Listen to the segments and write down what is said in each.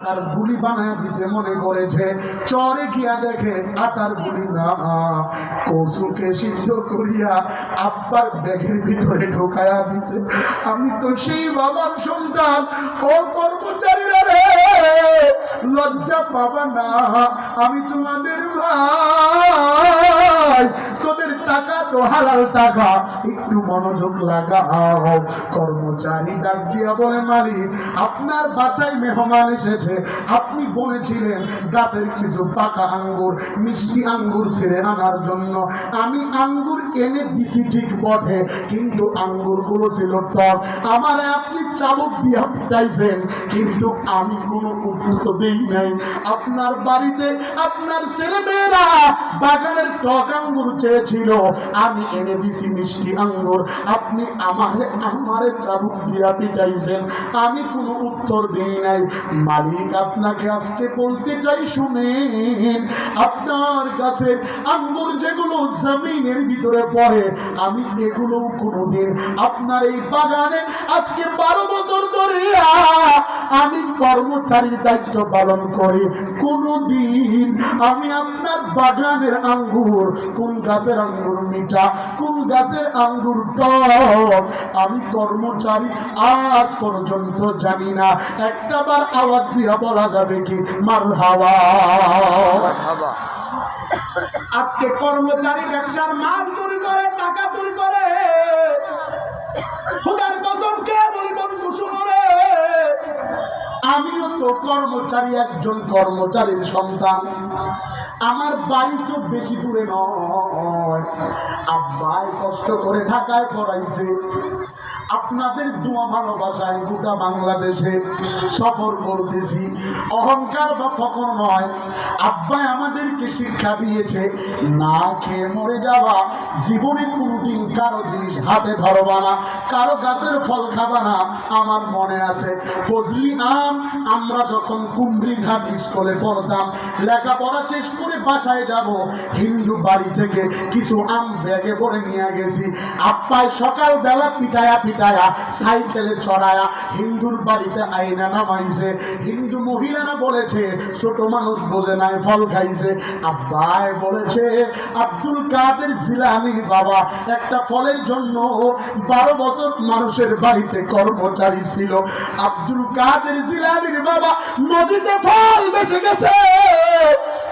আর গুলি বানায় দিছে, মনে করেছে চরে গিয়া দেখে আটার গুলি না, কচুকে সিদ্ধ করিয়া আব্বার ব্যাগের ভিতরে ঢোকায়া দিছে। আমি তো সেই বাবার সন্তান। ও কর্মচারীরা রে, লজ্জা পাবা না, আমি তোমাদের ভাই। তোদের টাকা তো হালাল টাকা, একটু মনোযোগ লাগাও। কর্মচারী ডাক দিয়া বলে, মালিক আপনার বাসায় মেহমান এসেছে, আপনি বলেছিলেন গাছের কিছু পাকা আঙ্গুর, মিষ্টি আঙ্গুর ছেড়ে আনার জন্য। আমি আঙ্গুর এনে দিছি ঠিক বটে, কিন্তু আঙ্গুর গুলো ছিল টক। আমারে আপনি চাবুক দিয়া পিটাইছেন, কিন্তু আমি কোনো উপযুক্ত দিই নাই। আপনার বাড়িতে আপনার ছেলে মেয়েরা বাগানের টক আঙ্গুর চেয়েছিল, আমি এনে দিছি মিষ্টি আঙ্গুর। আপনি আমারে চাবুক দিয়া পিটাইছেন, আমি কোনো উত্তর দিই নাই। মালিক আপনাকে আজকে বলতে চাই, শুনেন, আপনার কাছে আঙ্গুর যেগুলো জমিনের ভিতরে পড়ে, আমি এগুলো কোনোদিন আপনার এই বাগানে আজকে 12 বছর ধরে আমি কর্মচারীর দায়িত্ব পালন করি, কোনোদিন আমি আপনার বাগানের আঙ্গুর, কোন গাছের আঙ্গুর মিঠা, কোন গাছের আঙ্গুর টক, আমি কর্মচারী আজ পর্যন্ত জানি না। একটাবার আওয়াজ দিয়া বলা যাবে কি মারহাবা? আজকে কর্মচারী ব্যবসার মাল চুরি করে, টাকা চুরি করে। খোদার কসম কে বলি বন্ধু, শুনো রে, আমিও তো কর্মচারী, একজন কর্মচারীর সন্তান। আমার বাড়ি তো বেশি দূরে নয়, আব্বাই কষ্ট করে ঢাকায় পড়াইছে। আপনাদের দোয়া ভালোবাসায় গোটা বাংলাদেশে সফর করতেছি, অহংকার বা ফকর নয়। আব্বাই আমাদেরকে শিক্ষা দিয়েছে, না খেয়ে মরে যাওয়া, জীবনে কোনোদিন কারো জিনিস হাতে ধরবা না, কারো গাছের ফল খাবা না। আমার মনে আছে ফজলি আম, আমরা যখন কুমড়িঘাট স্কুলে পড়তাম, লেখাপড়া শেষ করে বাসায় যাব, হিন্দু বাড়ি থেকে কিছু আম ব্যাগে ভরে নিয়ে গেছি। আব্বাই সকালবেলা পিটায়া পিটায়া সাইকেলে চড়ায়া হিন্দুর বাড়িতে আইনা নামাইছে। হিন্দু মহিলারা বলেছে ছোট মানুষ বোঝে নাই, ফল খাইছে। আব্বাই বলেছে আব্দুল কাদের জিলানীর বাবা একটা ফলের জন্য 12 বছর মানুষের বাড়িতে কর্মচারী ছিল। আব্দুল কাদের জিলানীর বাবা নদীতে ফল বেঁচে গেছে,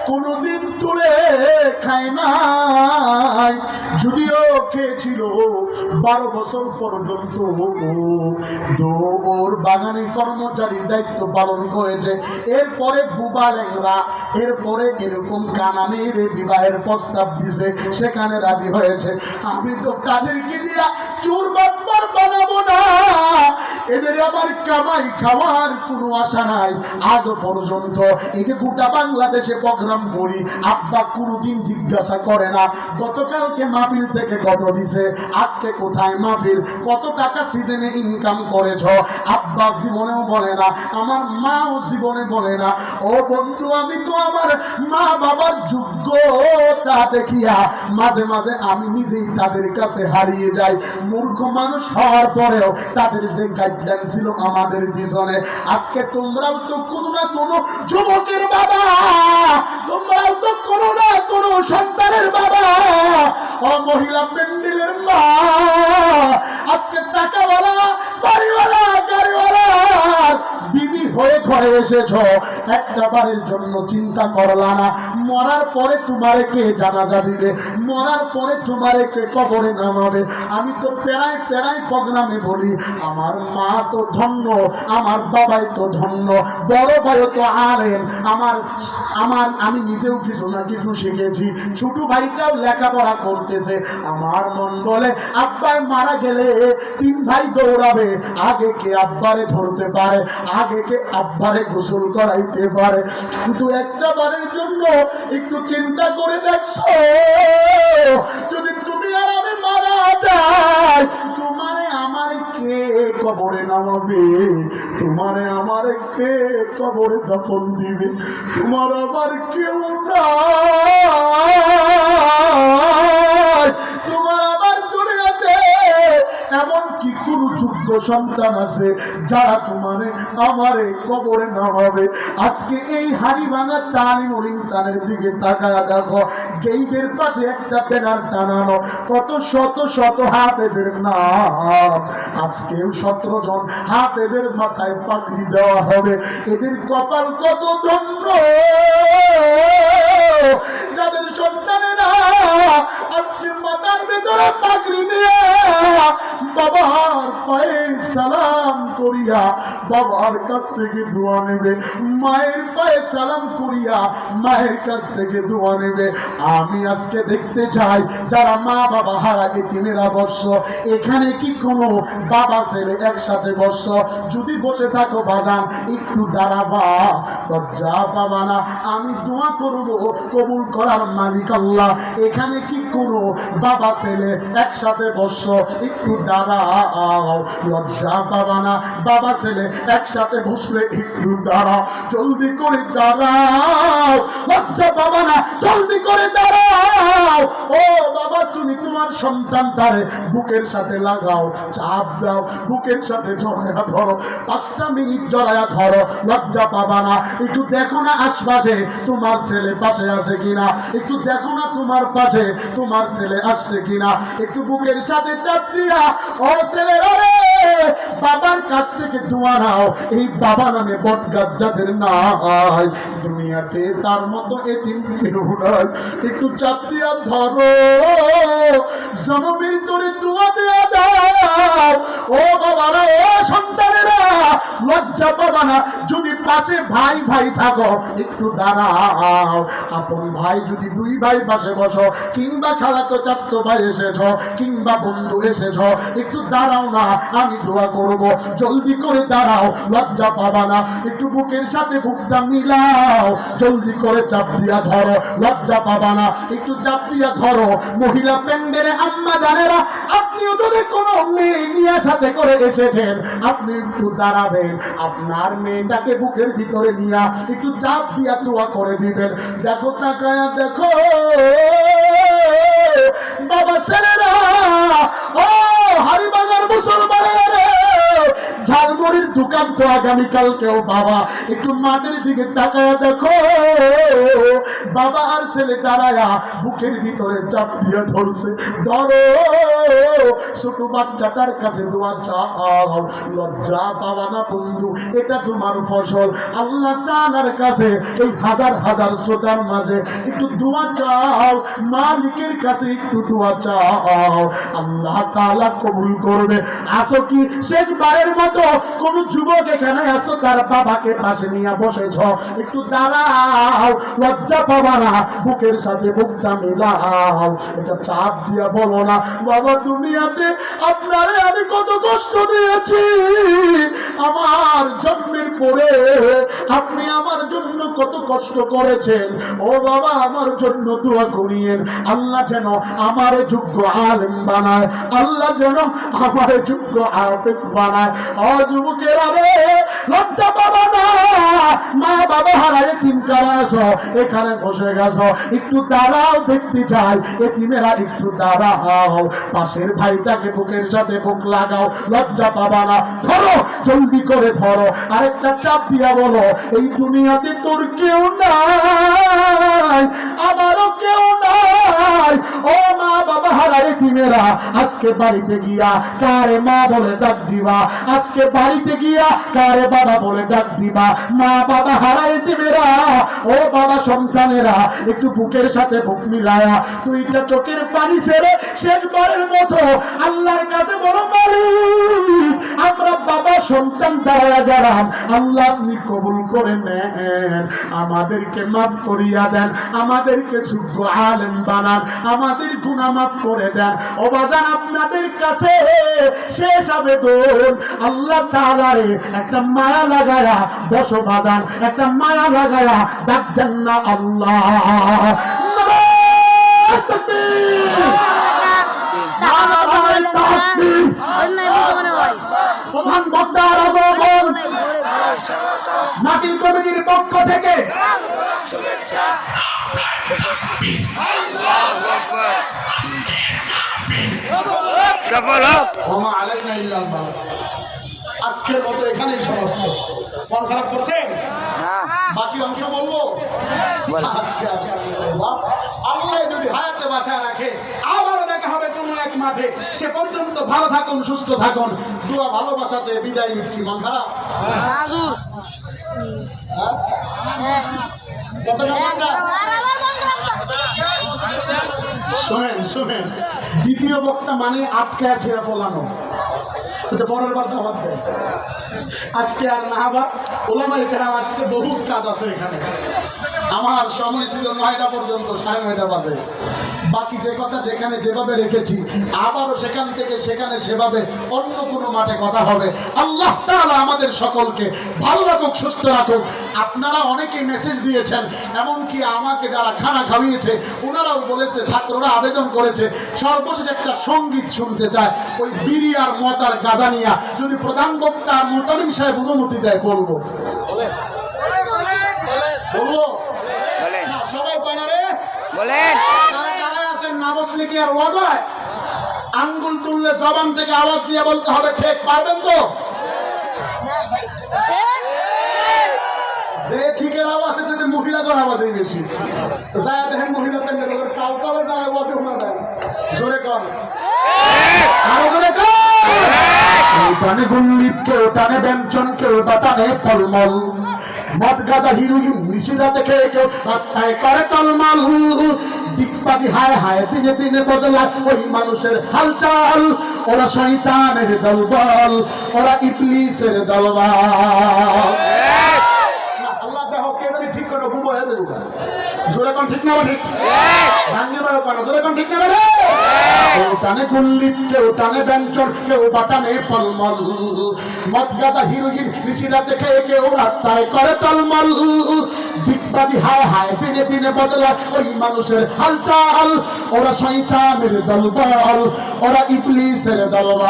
কোনদিন তুলে খায় নাই, যদিও খেয়েছিল 12 বছর পর্যন্ত। ওর বাগানে কর্মচারীর দায়িত্ব পালন করেছে। এরপরে বুবা ল্যাংরা, এরপরে এরকম কানা মেয়েরে বিবাহের প্রস্তাব দিছে, সেখানে রাজি হয়েছে। আমি তো তাদেরকে দিয়া চোর বাটপার বানাবো না, এদের আমার কামাই খাওয়ার কোনো আশা নাই। আজও পর্যন্ত এই যে গোটা বাংলাদেশে প্রোগ্রাম করি, আব্বা কোনোদিন জিজ্ঞাসা করে না গতকালকে মাহফিল থেকে কত দিছে, আজকে কোথায় মাহফিল, কত টাকা সিজনে ইনকাম করেছ। আব্বা জীবনেও বলে না, আমার মাও জীবনে বলে না। ও বন্ধু, আমি তো আমার মা বাবার যোগ্যতা দেখিয়া মাঝে মাঝে আমি নিজেই তাদের কাছে হারিয়ে যাই। মূর্খ মানুষ হওয়ার পরেও তাদের যে গাইডলাইন ছিল আমাদের পিছনে। আজকে তোমরাও তো কোনো না কোনো যুবকের বাবা, তোমরাও তো কোনো না কোনো সন্তানের বাবা, ও মহিলা প্যান্ডেলের মা। আজকে টাকাওয়ালা, বাড়িওয়ালা, গাড়িওয়ালা বিবি হয়ে ঘরে এসেছ, একটা বারের জন্য চিন্তা করলা না মরার পরে তোমারে কে জানাজা দিবে, মরার পরে তোমারে কে কবরে নামাবে। আমি তো প্রায় প্রায় প্রোগ্রামে বলি, আমার মা তো ধন্য, আমার বাবাই তো ধন্য, বড় ভাই তো আলেম, আমি নিজেও কিছু না কিছু শিখেছি, ছোট ভাইটাও লেখাপড়া করতেছে। আমার মন বলে আব্বাই মারা গেলে 3 ভাই দৌড়াবে, আগে কে আব্বারে ধরতে পারে, আগে কে আব্বারে গোসল করাইতে পারে। কিন্তু একটা বারের জন্য একটু চিন্তা করে দেখছো, যদি তুমি আর আমি মারা যাই, তোমারে আমারে কে কবরে নামাবে, তোমারে আমারে কে কবরে দফন দিবে, তোমার আবার কেউ নাই, তোমার আবার দুনিয়াতে এমন কি কোন যোগ্য সন্তান আছে যারা তোমারে আমারে কবরে নামাবে? আজকে এই হাড়ি ভাঙা তালিমুল ইনসানের দিকে তাকায়া দেখো, গেইটের পাশে একটা ব্যানার টানানো, কত শত শত হাফেজের নাম। আজকেও 17 জন হাফেজের মাথায় পাগড়ি দেওয়া হবে। এদের কপাল কত ধন্য যাদের সন্তানেরা আজকে মাথার ভেতরে পাগড়ি নিয়ে বাবার পায়ে সালাম করিয়া বাবার কাছ থেকে দোয়া নেবে, মায়ের পায়ে সালাম করিয়া মায়ের কাছ থেকে দোয়া নেবে। আমি আজকে দেখতে চাই যারা মা বাবা হারা এতিমেরা বর্ষ, এখানে কি কোনো বাবা ছেলে একসাথে বর্ষ? যদি বসে থাকো বাদান একটু দাঁড়াবা, লজ্জা পাবা না। আমি দোয়া করব, কবুল করার মালিক আল্লাহ। এখানে কি কোনো বাবা ছেলে একসাথে বর্ষ? একটু দাঁড়াও, লজ্জা পাবা না। বাবা ছেলে একসাথে বসলে একটু দাঁড়াও, জলদি করে দাঁড়াও, লজ্জা পাবা না, জলদি করে দাঁড়াও। ও বাবা, তুমি তোমার সন্তানটারে বুকের সাথে লাগাও, চাপ দাও, বুকের সাথে জড়ায়া ধরো, 5টা মিনিট জড়ায়া ধরো, লজ্জা পাবা না। একটু দেখো না আশপাশে তোমার ছেলে পাশে আছে কিনা, একটু দেখো না তোমার পাশে তোমার ছেলে আসছে কিনা, একটু বুকের সাথে চাপ দিয়া ও ছেলেরা রে বাবার কাছ থেকে দোয়া নাও। এই বাবা নামে বটগাছ যাদের নাই দুনিয়াতে তার মতো এতিম কেউ নাই। একটু চাপ দিয়া ধরো, জনমের তোরে দোয়া দেয়া দাও। ও বাবারা, ও সন্তানেরা, লজ্জা পাবা না। যদি পাশে ভাই ভাই থাকো একটু দাঁড়াও। আপন ভাই যদি 2 ভাই পাশে বসো, কিংবা খালাতো চাচতো ভাই এসেছ, কিংবা বন্ধু এসেছ, একটু দাঁড়াও না, আমি দোয়া করব। জলদি করে দাঁড়াও, লজ্জা পাবা না। একটু বুকের সাথে বুকটা মিলাও, জলদি করে চাপ দিয়া ধরো, লজ্জা পাবা না। একটু চাপ দিয়া ধরো। মহিলা প্যান্ডেলে আম্মা জানেরা, আপনিও যদি কোনো মেয়ে নিয়ে সাথে করে এসেছেন, আপনি একটু দাঁড়াবেন, আপনার মেয়েটাকে বুকের ভিতরে নিয়ে একটু চাপ দিয়া দোয়া করে দিবেন। দেখো, তাকায়া দেখো বাবা ছেলেরা, ও হাড়িভাঙার মুসলমানেরা, ঝালমুড়ির দোকান তো আগামীকাল কেউ বাবা একটু মাঠের দিকে তাকায়া দেখো, বাবা আর ছেলে দাঁড়ায়া বুকের ভিতরে চাপ দিয়ে ধরছে। ধরো, ছোট বাচ্চাটার কাছে দোয়া চাও, লজ্জা পাওয়া না বন্ধু, এটা তোমার ফসল। আল্লাহ তাআলার কাছে এই হাজার হাজার শ্রোতার মাঝে একটু দোয়া চাও, মালিকের কাছে একটু দোয়া চাও, আল্লাহ তাআলা কবুল করবে। আসো কি শেষবারের মতো কোন যুবক এখানে আসো, তার বাবাকে পাশে নিয়ে বসেছ, একটু দাঁড়াও, লজ্জা পাবা না, বুকের সাথে বুকটা মিলাও। এটা চাপ দিয়া বলো না, বাবা দুনিয়াতে আপনারে আমি কত কষ্ট দিয়েছি, আমার জন্মের পরে আপনি আমার জন্য কত কষ্ট করেছেন। ও বাবা, আমার জন্য দোয়া করিয়েন, আল্লাহ যেন আমার যোগ্য আলেম বানায়, আল্লাহ যেন আমার যোগ্য হাফেজ বানায়। ও যুবকেরা রে, লজ্জা পাবা না। মা বাবা হারায় এতিম কারা আছো, এখানে বসে গেছো, একটু দাঁড়াও, দেখতে চাই এতিমেরা, একটু দাঁড়াও। পাশের ভাইটাকে বুকের সাথে বুক লাগাও, লজ্জা পাবা না। ধরো, জলদি করে ধরো, আরেকটা চাপ দিয়া বলো, এই দুনিয়াতে তোর কেউ নাই, আমারও কেউ নাই। ও মা বাবা হারায় এতিমেরা, আজকে বাড়িতে গিয়া কারে মা বলে ডাক দিবা, আজকে বাড়িতে গিয়া কারে বাবা বলে ডাক দিবা। মা বাবা হারায় এতিমেরা, ও বাবা সন্তানেরা, একটু বুকের সাথে বুক মিলায়া 2টা চোখের পানি ছেড়ে শেষবারের মতো আল্লাহর কাছে বলো, মালিক, আমরা বাবা সন্তান দাঁড়ায়া গেলাম, আল্লাহ আপনি কবুল করে নেন, আমাদেরকে মাফ করিয়া দেন, আমাদেরকে যোগ্য আলেম বানান, আমাদের গুনাহ মাফ করে দেন। ও বাজান, আপনাদের কাছে শেষ আবেদন, আল্লাহ তাআলারে একটা মায়া লাগায়া বসো বাজান, একটা মায়া লাগায়া ডাক দেন না, আল্লাহ। প্রধান বক্তার আগমন, মাটি কমিটির পক্ষ থেকে শুভেচ্ছা। আল্লাহু আকবার। সফল হোক। ওমা আলাইনা ইল্লাল বালাগ। আজকের মতো এখানেই সমাপ্ত। মন খারাপ করছেন? বাকি অংশ বলবো। আল্লাহ যদি হায়াতে বাঁচায় রাখে আবার দেখা হবে কোনো এক মাঠে। সে পর্যন্ত ভালো থাকুন, সুস্থ থাকুন, দোয়া ভালোবাসাতে বিদায় নিচ্ছি। মন খারাপ? শোনেন শোনেন, দ্বিতীয় বক্তা মানে আটকে খেয়ে ফলানো, পরের বার দাওয়াত দেয়। আজকে আর না আবার ওলামাই কেরাম আসছে, বহু কাজ আছে এখানে। আমার সময় ছিল 9টা পর্যন্ত, 9:30 বাজে। বাকি যে কথা যেখানে যেভাবে রেখেছি আবারও সেখান থেকে সেখানে সেভাবে অন্য কোনো মাঠে কথা হবে। আল্লাহ তাআলা আমাদের সকলকে ভালো রাখুক, সুস্থ রাখুক। আপনারা অনেকেই মেসেজ দিয়েছেন, এমনকি আমাকে যারা খানা খাওয়িয়েছে ওনারাও বলেছে, ছাত্ররা আবেদন করেছে সর্বশেষ একটা সঙ্গীত শুনতে চায়। ওই বিড়ি আর মদ আর গাঁজা নিয়া যদি প্রধান বক্তা মুতালিম সাহেব অনুমতি দেয় বলবো। বলবো সবাই কয় না রে বলেন। আছেন না বসলে কি আর ওয়াজ হয়? আঙ্গুল তুললে জবান থেকে আওয়াজ দিয়ে বলতে হবে, ঠিক পারবেন তো? যে ঠিকের আওয়াজ আছে যে মহিলাদের আওয়াজই বেশি। যাই দেখেন মহিলা প্যান্ডেল কাউ কাউ যারা ওয়াজে শোনা যায়, জোরে কর, আরো জোরে কর। কেউ টানে গুল্লিপ, কেউ টানে ব্যঞ্জন, কেউ বা টানে ফলমল, মদ গাঁজা হিরোইন নিশিরা দেখে কেউ রাস্তায় করে টলমল। দিকবাজি হায় হায় দিনে দিনে বদলায় ওই মানুষের হালচাল। ওরা শয়তানের দলবল, ওরা ইবলিসের দলবল। আল্লাহ দেখো কে যদি ঠিক করে বুবো হয়ে যাবে। জোরে কোন ঠিক না ঠিক? ভাঙ্গে বারো পানা, জোরে কোন ঠিক না বলে? কেউ টানে গুল্লিপ, কেউ টানে ব্যঞ্জন, কেউ বা টানে ফলমল, মদ গাঁজা হিরোইন নিশিরা দেখে কেউ রাস্তায় করে টলমল। দিকবাজি হায় হায় দিনে দিনে বদলায় ওই মানুষের হালচাল। ওরা শয়তানের দলবল, ওরা ইবলিসের দলবল।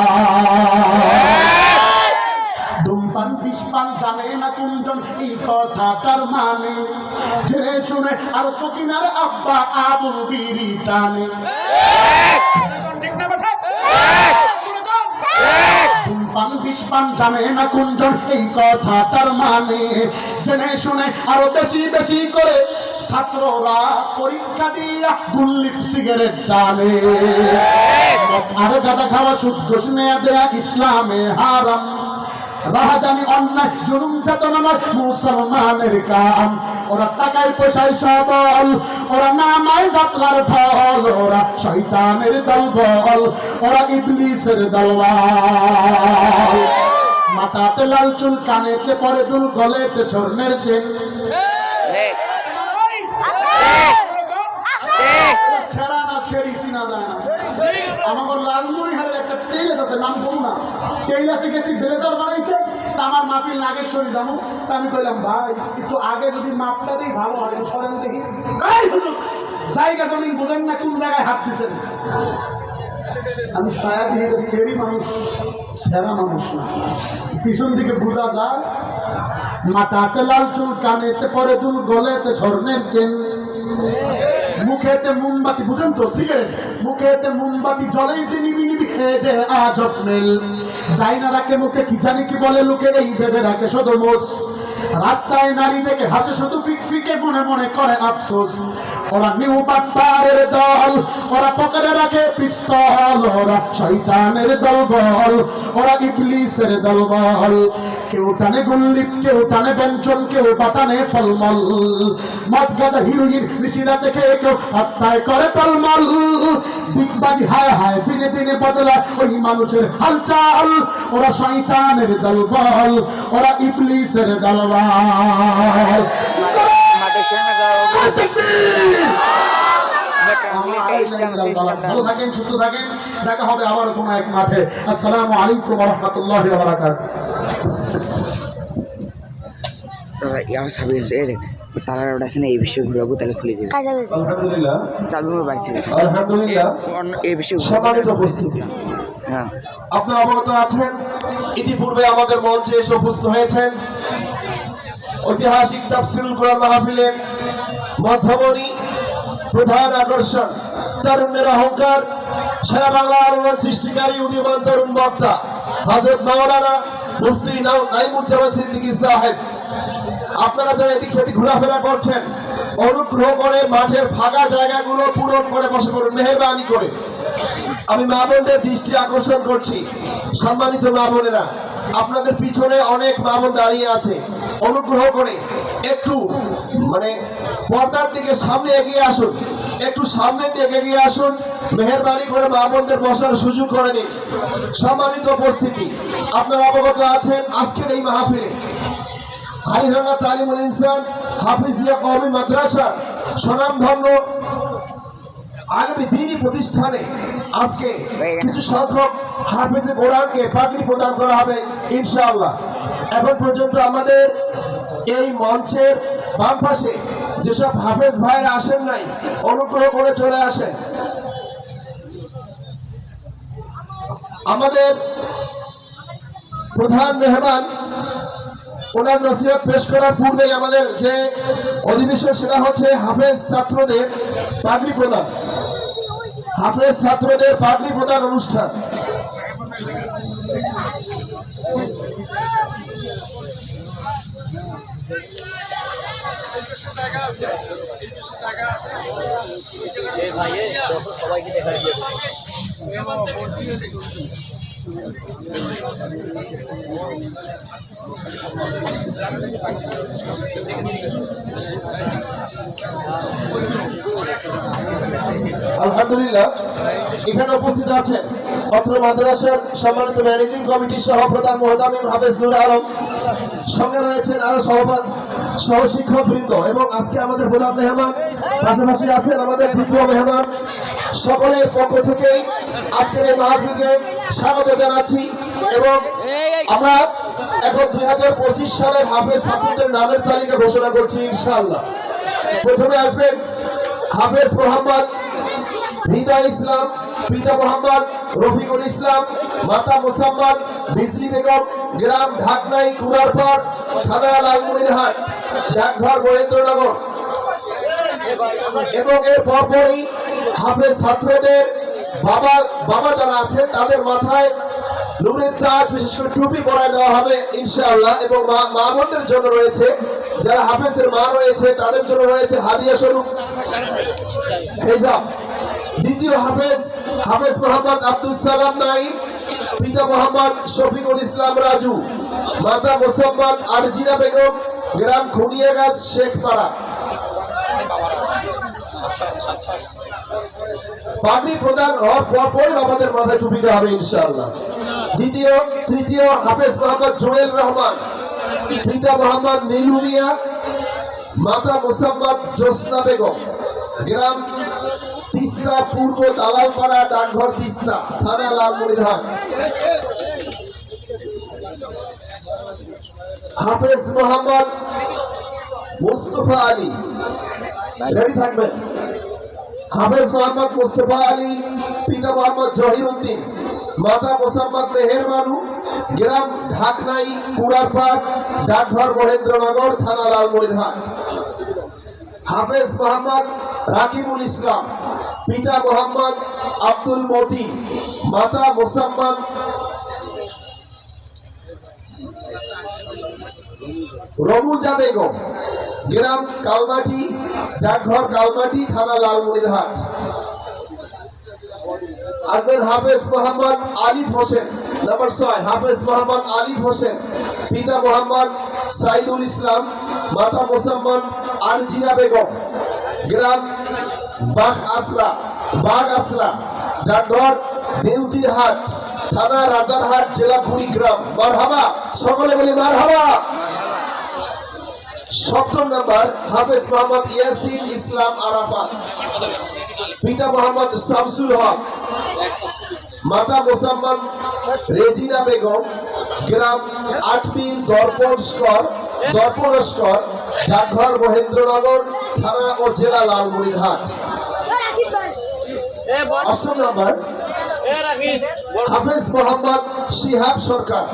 ধূমপান বিষপান জানে না কোনজন, এই কথাটার মানে জেনে শুনে আর সকিনার আব্বা আবুল বিড়ি টানে। ধূমপান বিষপান জানে না কোনজন, এই কথাটার মানে জেনে শুনে আরো বেশি বেশি করে ছাত্ররা পরীক্ষা দিয়া গুল্লি সিগারেট টানে। আর গাঁজা খাওয়া সুদ ঘুষ নেয়া দেয়া ইসলামে হারাম। রাহাজানি অন্যায় জুলুম যাতনা নয় মুসলমানের কাম। ওরা টাকায় পয়সায় সবল, ওরা নামায় যাত্রার ঢল, ওরা শয়তানের দলবল, ওরা ইবলিসের দলবল। মাথাতে লাল চুল, কানেতে পরে দুল, গলেতে স্বর্ণের চেন। সেরা না সেরি চিনা যায় না। আমার লালমনিরহাটের একটা টেইলার আছে, নাম বলুন না, টেইলারে গেছি ব্লেজার বানাইতে। তা আমার মাপিল নাগেশ্বরী জানো। তা আমি কইলাম ভাই একটু আগে যদি মাপটা দিই ভালো হয়, একটু সরেন দেখি। জায়গা জমিন বোঝেন না, কোন জায়গায় হাত দিচ্ছেন। আমি ছায়া দিয়ে সেরি মানুষ, সেরা মানুষ না। পিছন দিকে বোঝা যায়। মাথাতে লাল চুল, কানেতে পরে দুল, গলেতে স্বর্ণের চেন, মুখেতে মোমবাতি, বুঝেন তো সিগারেট, মুখেতে মোমবাতি জ্বলেই যে নিবি নিবি খেয়ে যে আজব মেল। ডাইনা রাখে মুখে কি জানি কি বলে লোকে, এই ভেবে রাখে শুধু মোস। রাস্তায় নারী দেখে হাসে শুধু ফিকে, মনে মনে করে আফসোস। ওরা নিউ বাটপারের দল, ওরা পকেটে রাখে পিস্তল, ওরা শয়তানের দলবল, ওরা ইবলিসের দলবল। কেউ টানে গুল্লিপ, কেউ টানে ব্যঞ্জন, কেউ বা টানে ফলমল, মদ গাঁজা হিরোইন নিশিরা দেখে কেউ রাস্তায় করে টলমল। দিকবাজি হায় হায় দিনে দিনে বদলায় ওই মানুষের হালচাল। ওরা শয়তানের দলবল, ওরা ইবলিসের দলবল। ভালো থাকেন, সুস্থ থাকেন, দেখা হবে আবার কোনো এক মাঠে। আসসালামু আলাইকুম ওয়া রাহমাতুল্লাহি ওয়া বারাকাতুহু। তারা আছে না, এই বিষয়ে ঘুরাবো, তাহলে খুলে যাবে। আলহামদুলিল্লাহ, চালু বাড়ি ছিল। আলহামদুলিল্লাহ, এই বিষয়ে সম্মানিত উপস্থিতি, হ্যাঁ আপনারা অবগত আছেন ইতিপূর্বে আমাদের মঞ্চে এসে উপস্থিত হয়েছেন ঐতিহাসিক তাফসীরুল কোরআন মাহফিলের মধ্যমণি, প্রধান আকর্ষণ, তারুণ্যের অহংকার, সারা বাংলার সৃষ্টিকারী উদীয়মান তরুণ বক্তা হযরত মাওলানা মুফতি নাইমুজ্জামান সিদ্দিকী সাহেব, আপনারা যারা এদিক সেদিক ঘোরাফেরা করছেন, অনুগ্রহ করে মাঠের ফাঁকা জায়গাগুলো পূরণ করে বসে পড়ুন মেহেরবানি করে। আমি মা বোনদের দৃষ্টি আকর্ষণ করছি, সম্মানিত মা বোনেরা, আপনাদের পিছনে অনেক মা বোন দাঁড়িয়ে আছে, অনুগ্রহ করে একটু পর্দার দিকে সামনে এগিয়ে আসুন, একটু সামনের দিকে এগিয়ে আসুন, মেহেরবানি করে মা বোনদের বসার সুযোগ করে দিন। সম্মানিত উপস্থিতি, আপনারা অবগত আছেন আজকের এই মাহফিলে হারিভাঙ্গা তালিমুল ইনসান হাফিজিয়া কওমি মাদ্রাসা স্বনামধন্য আলমী দ্বীনী প্রতিষ্ঠানে আজকে কিছু সংখ্যক হাফেজে কোরআনকে পাগড়ি প্রদান করা হবে ইনশাআল্লাহ। এখন পর্যন্ত আমাদের এই মঞ্চের বাম পাশে যেসব হাফেজ ভাইরা আসেন নাই, অনুগ্রহ করে চলে আসেন। আমাদের প্রধান মেহমান ওনার নসিহত পেশ করার পূর্বেই আমাদের যে অধিবেশন সেটা হচ্ছে হাফেজ ছাত্রদের পাগড়ি প্রদান, হাফেজ ছাত্রদের পাগড়ি প্রদান অনুষ্ঠান। আলহামদুলিল্লাহ, এখানে উপস্থিত আছেন অত্র মাদ্রাসার সম্মানিত ম্যানেজিং কমিটির সহপ্রধান মোহতামিম হাফেজ নূর আলম, সঙ্গে রয়েছেন আরো সহশিক্ষক বৃন্দ এবং আজকে আমাদের প্রধান মেহমান, পাশাপাশি আছেন আমাদের দ্বিতীয় মেহমান। সকলের পক্ষ থেকে আজকের এই মাহফিলকে স্বাগত জানাচ্ছি এবং আমরা এখন 2025 সালের হাফেজ ছাত্রদের নামের তালিকা ঘোষণা করছি ইনশাআল্লাহ। প্রথমে আসবেন হাফেজ মোহাম্মদ হৃদয় ইসলাম, পিতা মোহাম্মদ রফিকুল ইসলাম, মাতা মোসাম্মদ বিজলি বেগম, গ্রাম ঢাকনাই কুড়ারপাড়, থানা লালমনিরহাট, ডাকঘর মহেন্দ্রনগর। এবং এর পরপরই হাফেজ ছাত্রদের বাবা যারা আছেন তাদের মাথায় নূরের তাজ, বিশেষ করে টুপি পরায় দেওয়া হবে ইনশাআল্লাহ। এবং মা বোনদের জন্য রয়েছে, যারা হাফেজদের মা রয়েছে তাদের জন্য রয়েছে হাদিয়া স্বরূপ হেজাব। দ্বিতীয় হাফেজ মোহাম্মদ আব্দুল সালাম নাইম, পিতা মোহাম্মদ শফিকুল ইসলাম রাজু, মাতা মোসাম্মদ আরজিনা বেগম, গ্রাম খুনিয়াগাছ শেখপাড়া। পাগড়ি প্রদান হওয়ার পরপরই আমাদের মাথায় টুপিতে হবে ইনশাআল্লাহ। তৃতীয় হাফেজ মোহাম্মদ জুয়েল রহমান, পিতা মোহাম্মদ নীলু মিয়া, মাতা মোসাম্মদ জোসনা বেগম, গ্রাম তিস্তা পূর্ব দালালপাড়া, ডাকঘর তিস্তা, থানা লালমনিরহাট। হাফেজ মোহাম্মদ মুস্তফা আলী, রেডি থাকবেন। হাফেজ মোহাম্মদ মুস্তফা আলী, পিতা মোহাম্মদ জহির উদ্দিন, মাতা মোসাম্মদ মেহেরবানু, গ্রাম ঢাকনাই কুড়ারপাড়, ডাকঘর মহেন্দ্রনগর, থানা লালমনিরহাট। হাফেজ মোহাম্মদ রাকিবুল ইসলাম, পিতা মোহাম্মদ আব্দুল মতিন, মাতা মোসাম্মদ রমুজা বেগম, গ্রাম কালমাটি, ডাকঘর কালমাটি, থানা লালমনিরহাট। আসবেন হাফেজ মোহাম্মদ আলিফ হোসেন, নাম্বার 6 হাফেজ মোহাম্মদ আলিফ হোসেন, পিতা মোহাম্মদ সাইদুল ইসলাম, মাতা মোসাম্মদ আরজিনা বেগম, গ্রাম বাঘ আসরা, ডাকঘর দেউতিরহাট, থানা রাজারহাট, জেলা কুড়িগ্রাম। মারহাবা, সকলে বলি মারহাবা। 7 নম্বর হাফেজ মোহাম্মদ ইয়াসিন ইসলাম আরাফাত, পিতা মোহাম্মদ শামসুল হক, মাতা মোসাম্মদ রেজিনা বেগম, গ্রাম আটমিল দর্পণস্কর, ডাকঘর মহেন্দ্রনগর, থানা ও জেলা লালমনিরহাট। 8 নম্বর হাফেজ মোহাম্মদ শিহাব সরকার,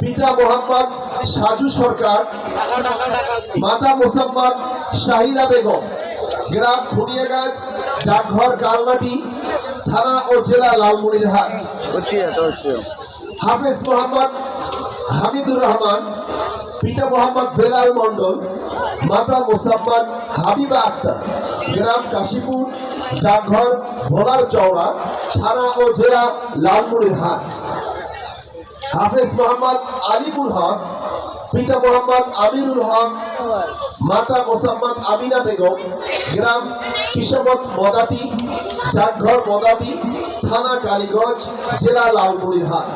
পিতা মোহাম্মদ সাজু সরকার, মাতা মোসাম্মদ শাহিনা বেগম, গ্রাম খুনিয়াগাছ, ডাকঘর কালমাটি, থানা ও জেলা লালমনিরহাট। হচ্ছে হাফেজ মোহাম্মদ হামিদুর রহমান, পিতা মোহাম্মদ বেলাল মন্ডল, মাতা মোসাম্মদ হাবিবা আক্তার, গ্রাম কাশীপুর, ডাকঘর ভোলার চওড়া, থানা ও জেলা লালমনিরহাট। হাফেজ মোহাম্মদ আলিমুল হক, পিতা মোহাম্মদ আমিরুল হক, মাতা মোসাম্মদ আমিনা বেগম, গ্রাম কিশোরগঞ্জ মদাতি, ডাকঘর মদাতি, থানা কালীগঞ্জ, জেলা লালমনিরহাট।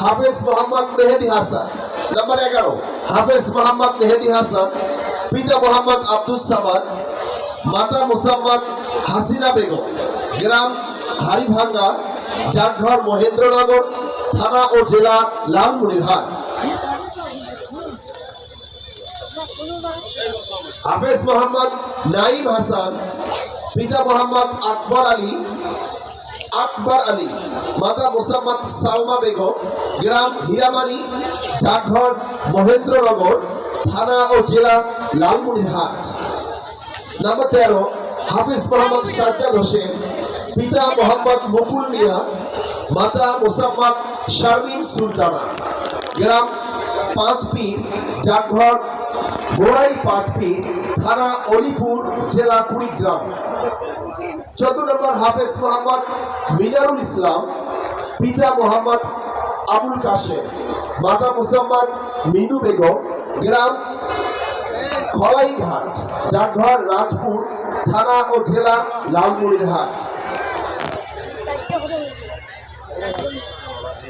হাফেজ মোহাম্মদ মেহেদি হাসান, নাম্বার 11। হাফেজ মোহাম্মদ মেহেদি হাসান, পিতা মোহাম্মদ আব্দুস সামাদ, মাতা মোসাম্মদ হাসিনা বেগম, গ্রাম হাড়িভাঙ্গা, ডাকঘর মহেন্দ্রনগর, থানা ও জেলা লালমনিরহাট। হাফেজ মোহাম্মদ নাইম হাসান, পিতা মোহাম্মদ আকবর আলী, মাতা মোসাম্মদ সালমা বেগম, গ্রাম হীরামারি, ডাকঘর মহেন্দ্রনগর, থানা ও জেলা লালমনিরহাট। নাম্বার 13। হাফেজ মোহাম্মদ সাজ্জাদ হোসেন, পিতা মোহাম্মদ মুকুল মিয়া, মাতা মোসাম্মদ শারমিন সুলতানা, গ্রাম পাঁচপীর, ডাকঘর গোড়াই পাঁচপীর, থানা অলিপুর, জেলা কুড়িগ্রাম। 14 নম্বর। হাফেজ মোহাম্মদ মিনারুল ইসলাম, পিতা মোহাম্মদ আবুল কাশেম, মাতা মোসাম্মদ মিনু বেগম, গ্রাম খলাইঘাট, ডাকঘর রাজপুর, থানা ও জেলা লালমনিরহাট।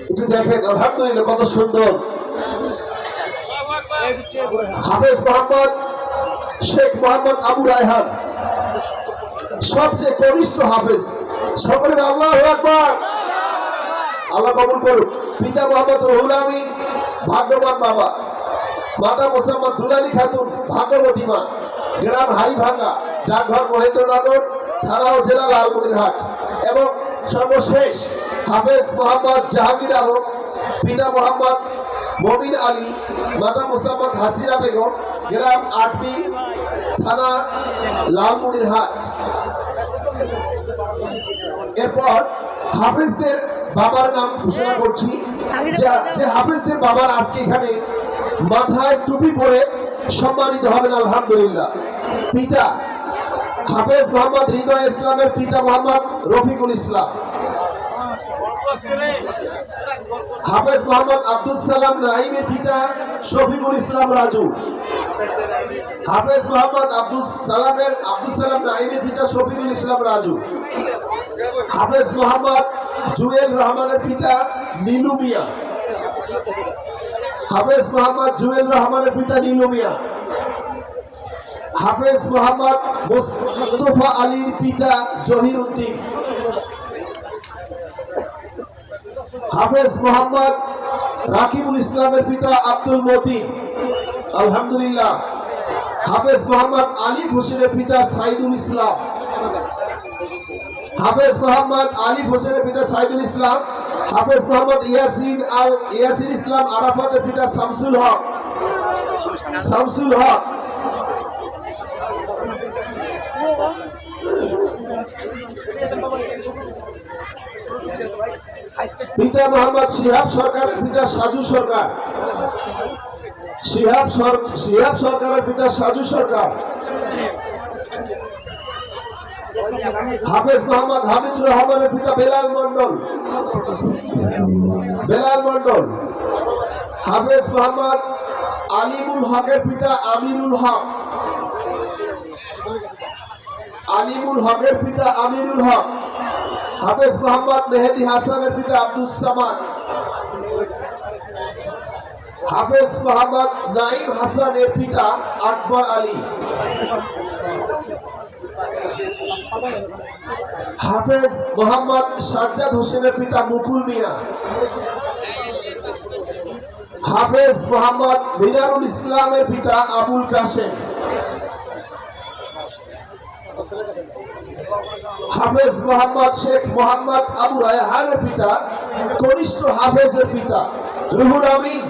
একটু দেখেন, আলহামদুলিল্লাহ কত সুন্দর। হাফেজ মোহাম্মদ শেখ মোহাম্মদ আবু রায়হান, সবচেয়ে কনিষ্ঠ হাফেজ। সকলে আল্লাহু আকবার। আল্লাহ কবুল করুন। পিতা মোহাম্মদ রুহুল আমিন, ভাগ্যবান বাবা, মাতা মোসাম্মদ দুলালী খাতুন, ভাগ্যবতী মা, গ্রাম হাড়িভাঙ্গা, ডাকঘর মহেন্দ্রনগর, থানা ও জেলা লালমনিরহাট। এবং সর্বশেষ হাফেজ মোহাম্মদ জাহাঙ্গীর আলম, পিতা মোহাম্মদ মমিন আলী, মাতা মোসাম্মদ হাসিনা বেগম, গ্রাম আটপি, থানা লালমনিরহাট। এরপর হাফেজদের বাবার নাম ঘোষণা করছি। যে হাফেজদের বাবার আজকে এখানে মাথায় টুপি পরে সম্মানিত হবেন, আলহামদুলিল্লাহ। পিতা হাফেজ মোহাম্মদ হৃদয় ইসলামের পিতা মোহাম্মদ রফিকুল ইসলাম। হাফেজ মোহাম্মদ আব্দুল সালাম নাইমের পিতা শফিকুল ইসলাম রাজু। হাফেজ মোহাম্মদ আব্দুল সালাম নাইমের পিতা শফিকুল ইসলাম রাজু। হাফেজ মোহাম্মদ জুয়েল রহমানের পিতা নীলু মিয়া। হাফেজ মোহাম্মদ জুয়েল রহমানের পিতা নীলু মিয়া। হাফেজ মোহাম্মদ মুস্তফা আলীর পিতা জহির উদ্দিন। হাফেজ মোহাম্মদ রাকিবুল ইসলামের পিতা আব্দুল মতিন, আলহামদুলিল্লাহ। হাফেজ মোহাম্মদ আলিফ হোসেনের পিতা সাইদুল ইসলাম। হাফেজ মোহাম্মদ আলিফ হোসেনের পিতা সাইদুল ইসলাম। হাফেজ মোহাম্মদ ইয়াসিন ইসলাম আরাফাতের পিতা শামসুল হক। পিতা মোহাম্মদ শিহাব সরকারের পিতা সাজু সরকার। শিহাব সরকারের পিতা সাজু সরকার। হাফেজ মোহাম্মদ হামিদুর রহমানের পিতা বেলাল মন্ডল। হাফেজ মোহাম্মদ আলিমুল হকের পিতা আমিরুল হক। হাফেজ মোহাম্মদ মেহেদি হাসানের পিতা আব্দুস সামাদ। হাফেজ মোহাম্মদ নাইম হাসানের পিতা আকবর আলী। হাফেজ মোহাম্মদ সাজ্জাদ হোসেনের পিতা মুকুল মিয়া। হাফেজ মোহাম্মদ মিনারুল ইসলামের পিতা আবুল কাশেম। হাফেজ মোহাম্মদ শেখ মোহাম্মদ আবু রায়হানের পিতা কনিষ্ঠ হাফেজের পিতা রুহুল আমিন।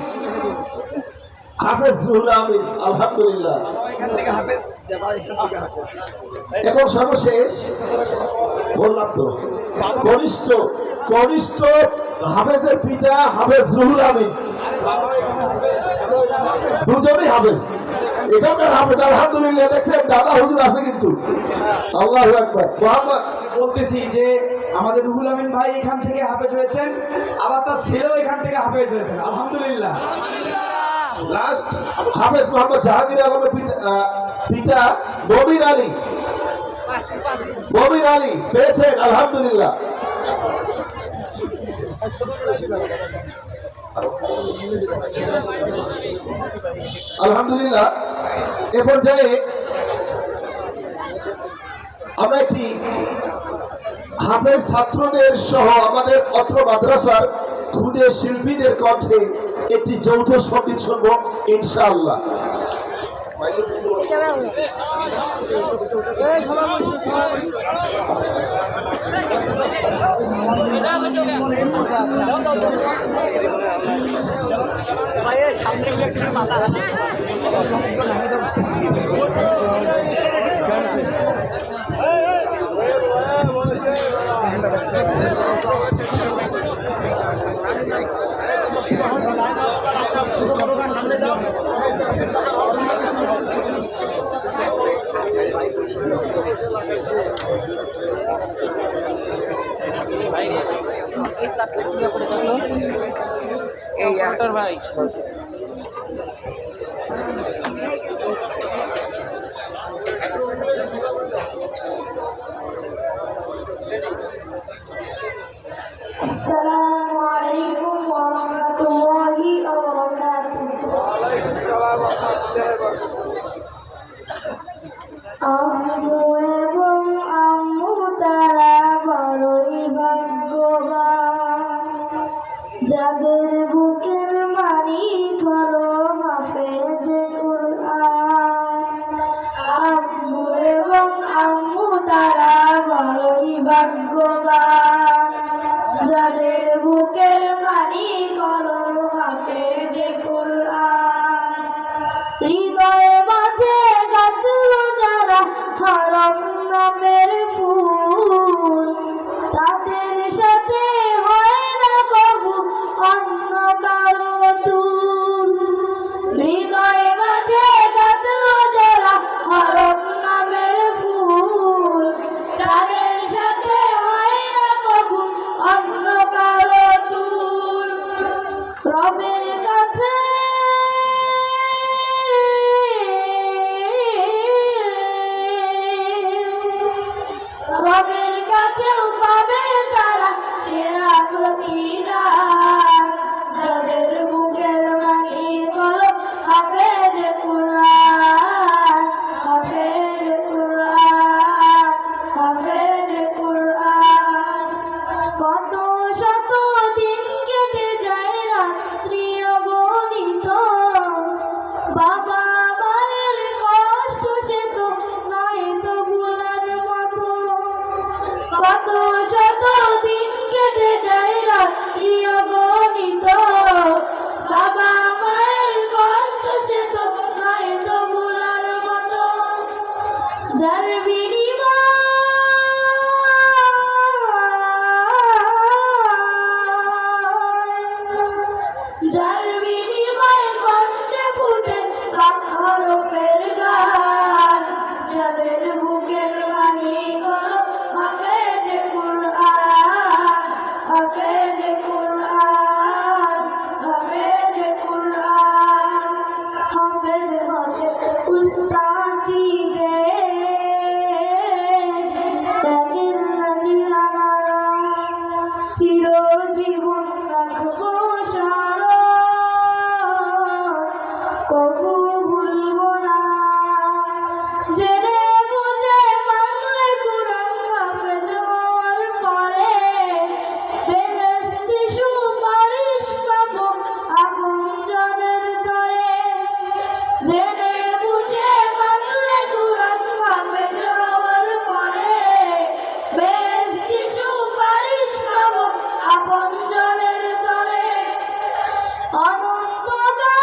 হাফেজ রুহুল আমিন, আলহামদুলিল্লাহ। এবং সর্বশেষ বললাম তো কনিষ্ঠ কনিষ্ঠ হাফেজের পিতা হাফেজ রুহুল আমিন, দুজনেই হাফেজ, এখানকার হাফেজ। আলহামদুলিল্লাহ, দেখছেন দাদা হুজুর আছে কিন্তু। আল্লাহু আকবার। মোহাম্মদ বলতেছি যে আমাদের রুহুল আমিন ভাই এখান থেকে হাফেজ হয়েছেন, আবার তার ছেলেও এখান থেকে হাফেজ হয়েছেন, আলহামদুলিল্লাহ। লাস্ট হাফেজ মোহাম্মদ জাহাঙ্গীর আলমের পিতা মবিন আলী পেয়েছেন, আলহামদুলিল্লাহ। আলহামদুলিল্লাহ। এ পর্যায়ে আমরা একটি হাফেজ ছাত্রদের সহ আমাদের অত্র মাদ্রাসার খুদে শিল্পীদের কণ্ঠে একটি যৌথ সঙ্গীত শুনবো ইনশাআল্লাহ। ভাই السلام عليكم ورحمة الله وبركاته. আম্মু এবং আম্মু তারা বড়ই ভাগ্যবান, যাদের বুকের মালিক হলো হাফেজে কুরআন। আম্মু এবং আম্মু তারা বড়ই ভাগ্যবান, যাদের বুকের মালিক হলো হাফেজে কুরআন। হৃদয়ে মাঝে গাঁথলো যারা হরফ নামের ফুল, তাদের সাথে হয় না কবু অন্য কারো তুল। হৃদয়ে মাঝে গাঁথলো যারা হরফ নামের ফুল, তাদের সাথে হয় না কবু অন্য কারো তুল। রবের কাছে রবের কাছেও পাবে তারা সেরা প্রতিদান, যাদের বুকের মালিক হলো হাফেজে কুরআন, হাফেজে কুরআন, হাফেজে কুরআন। কত শত দিন কেটে যায় রাত্রি অগণিত, বাবা মায়ের কষ্ট সে তো নয় তো ভোলার মতো। কত শত দিন কেটে যায় রাত্রি অগণিত, বাবা মায়ের কষ্ট সে তো নয় তো ভোলার মতো। যার যার বিনিময়ে কণ্ঠে ফুটে হরফের গান, যাদের বুকের মালিক হলো হাফেজে কুরআন, হাফেজে কুরআন, হাফেজে কুরআন। হাফেজ হতে উস্তাদি দে ত্যাগের নজিরানা, চিরজীবন রাখবো কবু ভুলবো না। জেনে বুঝে মানলে কুরআন হাফেজ হওয়ার পরে, বেহেশতি সুপারিশ পাবো আপনজনের তরে। জেনে বুঝে মানলে কুরআন হাফেজ হওয়ার পরে, বেহেশতি সুপারিশ পাবো আপনজনের তরে। অনন্তকাল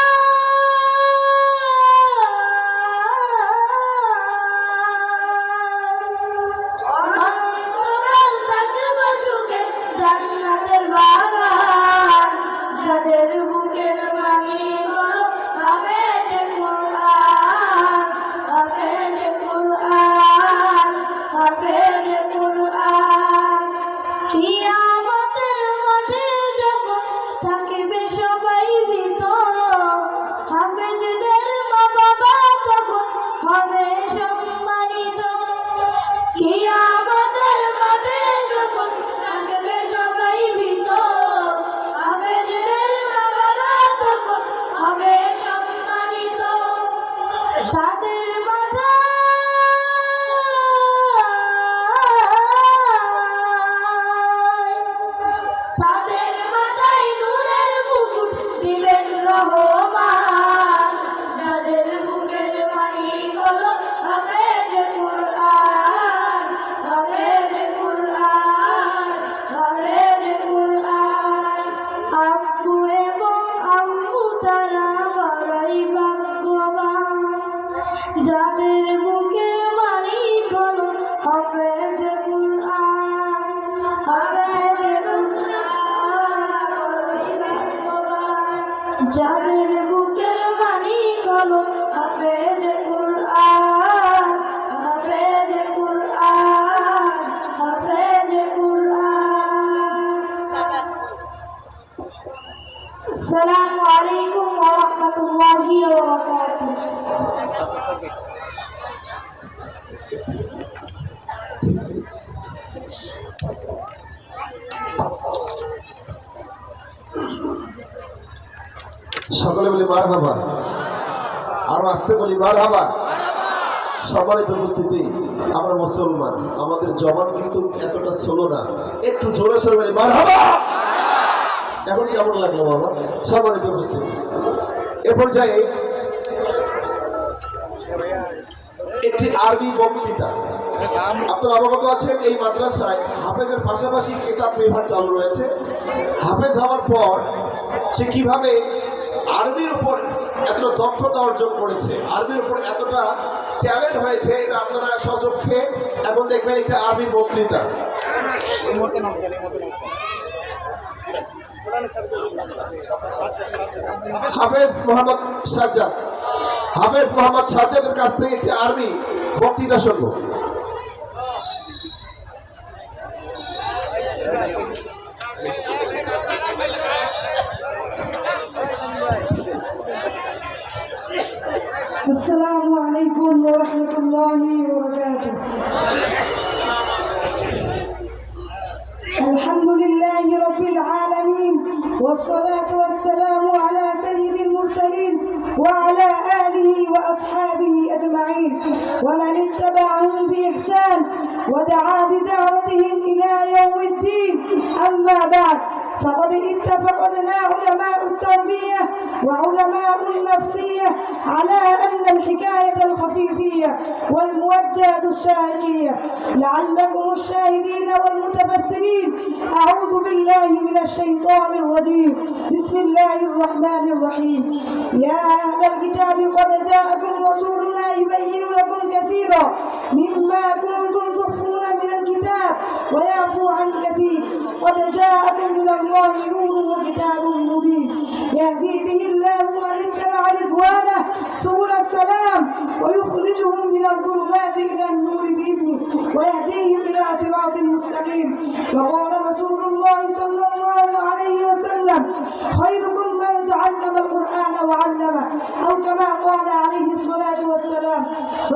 যাদের বুকের মালিক হলো হাফেজ কুরআন, হাফেজ কুরআন, যাদের বুকের মালিক হলো হাফেজ কুরআন, হাফেজ কুরআন, হাফেজ কুরআন। আসসালামু আলাইকুম ওয়া রাহমাতুল্লাহি ওয়া বারাকাতুহু। সকলে বলি মারহাবা, আরো আসতে বলি মারহাবা। সম্মানিত উপস্থিতি, আমরা মুসলমান, আমাদের জবান কিন্তু এতটা ষোলো না, একটু জোরে সরে বলি মারহাবা। এখন কেমন লাগলো বাবা? সম্মানিত উপস্থিতি, এ পর্যায়ে একটি আরবি বক্তৃতা। আপনারা অবগত আছেন এই মাদ্রাসায় হাফেজের পাশাপাশি কিতাব বিভাগ চালু রয়েছে। হাফেজ হওয়ার পর সে কিভাবে আরবির উপর এতটা দক্ষতা অর্জন করেছে, আরবির উপর এতটা ট্যালেন্ট হয়েছে, এটা আপনারা সচক্ষে এখন দেখবেন একটা আরবি বক্তৃতা। হাফেজ মোহাম্মদ সাজ্জাদ, হাফেজ মোহাম্মদ সাজ্জাদের কাছ থেকে একটি আরবি বক্তৃতা শুনবো। السلام عليكم ورحمة الله وبركاته. الحمد لله رب العالمين، والصلاة والسلام على سيد المرسلين وعلى آله وأصحابه أجمعين ومن اتبعهم بإحسان ودعا بدعوتهم إلى يوم الدين. أما بعد، فقد اتفقنا علماء التربية وعلماء النفسية على أن الحكاية الخفيفية والموجهة الشاهقية لعلكم الشاهدين والمتفسرين. أعوذ بالله من الشيطان الرجيم. بسم الله الرحمن الرحيم. يا أهل الكتاب قد جاءكم رسولنا يبين لكم كثيرا مما كنتم تخفون من الكتاب ويعفو عن كثير. قد جاءكم من الله نور وكتاب مبين يهدي به الله من اتبع رضوانه سبل السلام ويخرجهم من الظلمات إلى النور بإذنه ويهديهم إلى صراط مستقيم. وقال رسول الله صلى الله عليه وسلم: خيركم من تعلم القرآن وعلمه، أو كما قال عليه الصلاة والسلام.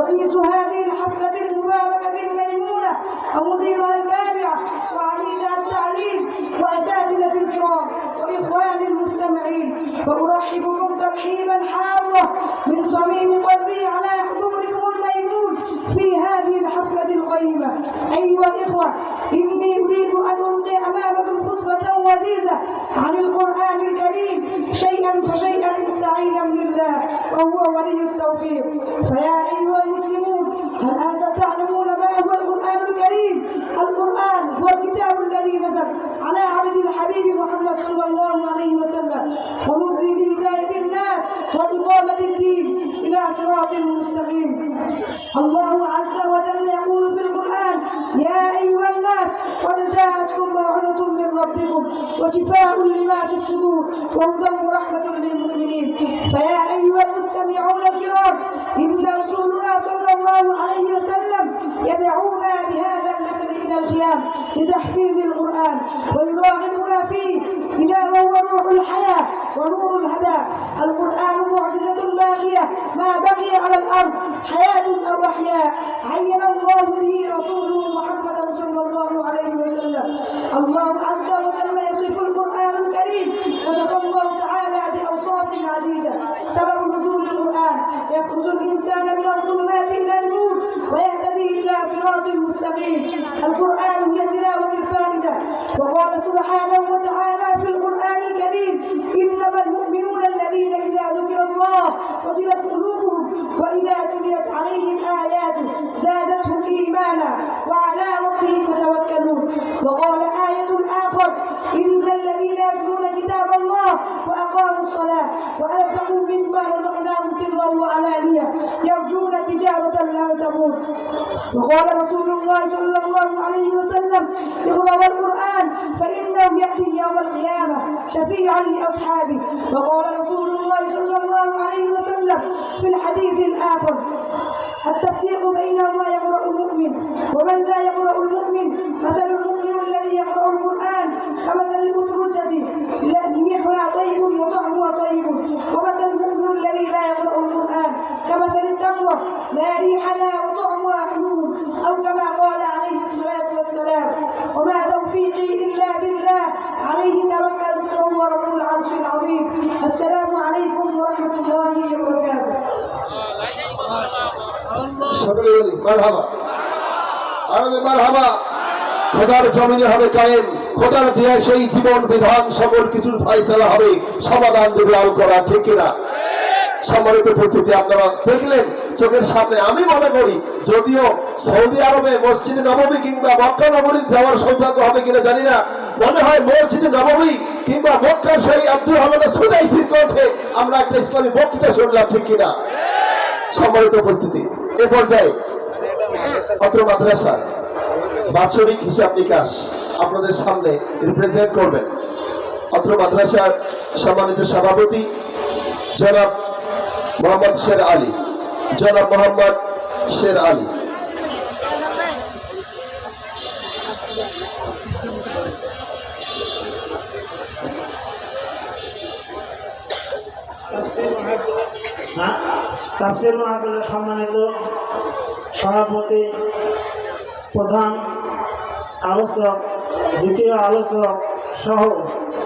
رئيس هذه الحفلة المباركة الميمونة ومديرها البارعة وعميدها التعليم وأساتذة الكرام وإخواني المستمعين، وأرحبكم ترحيبا حارا من صميم قلبي على حضوركم الميمون في هذه الحفلة القيمة. أيها الإخوة، إني أريد أن ألقي أمامكم خطبة وجيزة عن القرآن الكريم شيئا فشيئا مستعينا بالله وهو ولي التوفيق. فيا أيها المسلمون، هل أنتم تعلمون ما هو القرآن الكريم؟ القرآن هو الكتاب الذي نزل على عبد الحبيب محمد صلى الله عليه وسلم ونور لهداية الناس وإقامة الدين إلى صراط مستقيم. الله عز وجل يقول في القرآن: يا أيها الناس قد جاءتكم موعظة من ربكم وشفاء لما في الصدور وهدى ورحمة للمؤمنين. فيا أيها المستمعون الكرام، إن رسولنا صلى الله عليه وسلم يدعونا بهذا المثل إلى القيام لتحفيظ القرآن ويراغبنا فيه إذا هو روح الحياة ونور الهدى. القرآن معجزة باقية ما بقي على الأرض حياة أو أحياء عين الله به رسوله محمد صلى الله عليه وسلم. الله عز وجل يصف القرآن الكريم وصف الله تعالى بأوصاف عديدة. سبب نزول القرآن: يخرج الإنسان من الظلمات إلى النور ويهتدي إلى صراط مستقيم. القرآن هي تلاوة الفائدة. وقال سبحانه وتعالى في القرآن الكريم: إنما المؤمنون الذين إذا ذكر الله وجلت قلوبهم وإذا تليت عليهم آياته زادتهم إيمانا وعلى ربهم يتوكلون. وقال آية آخر: إن الذين يتلون كتاب الله وأقاموا الصلاة وأنفقوا مما رزقناهم سرا وعلانية يرجون تجارة لا تموت. وقال رسول الله صلى الله عليه وسلم اقرأوا القرآن فإنه يأتي يوم القيامة شفيعا لأصحابه. وقال رسول الله صلى الله عليه وسلم في الحديث الآخر التفريق بين ما يقرأ المؤمن ومن لا يقرأ المؤمن مثل المؤمن الذي يقرأ القرآن كمثل المترجة ريحها طيب وطعمها طيب ومثل المؤمن الذي لا يقرأ القرآن كمثل التمرة لا ريح لها وطعمها حلو أو كما قال عليه الصلاة والسلام وما توفيقي إلا بالله عليه توكلت وهو رب العرش العظيم. السلام عليكم ورحمة الله وبركاته. সকলে বলি মারহাবা, আমাদের মারহাবা। খোদার জমিনে হবে কায়েম, খোদার দেয়া সেই জীবন বিধান, সকল কিছুর ফায়সালা হবে, সমাধান দেবে আল কোরআন, ঠিক কিনা? সম্মানিত উপস্থিতি, আপনারা দেখলেন চোখের সামনে। আমি মনে করি যদিও সৌদি আরবে মসজিদে নববী কিংবা মক্কা নগরী যাওয়ার সৌভাগ্য হবে কিনা জানি না, মনে হয় মসজিদে নববী কিংবা মক্কার সেই আব্দুল রহমান সুদাইসির কণ্ঠে আমরা একটা ইসলামী বক্তৃতা শুনলাম, ঠিক কিনা? সম্মানিত উপস্থিতি, এ পর্যায়ে অত্র মাদ্রাসার বাৎসরিক হিসাব নিকাশ আপনাদের সামনে রিপ্রেজেন্ট করবেন অত্র মাদ্রাসার সম্মানিত সভাপতি জনাব মোহাম্মদ শের আলী। জনাব মোহাম্মদ শের আলী। তাফসীর মাহফিলের সম্মানিত সভাপতি, প্রধান আলোচক, দ্বিতীয় আলোচক সহ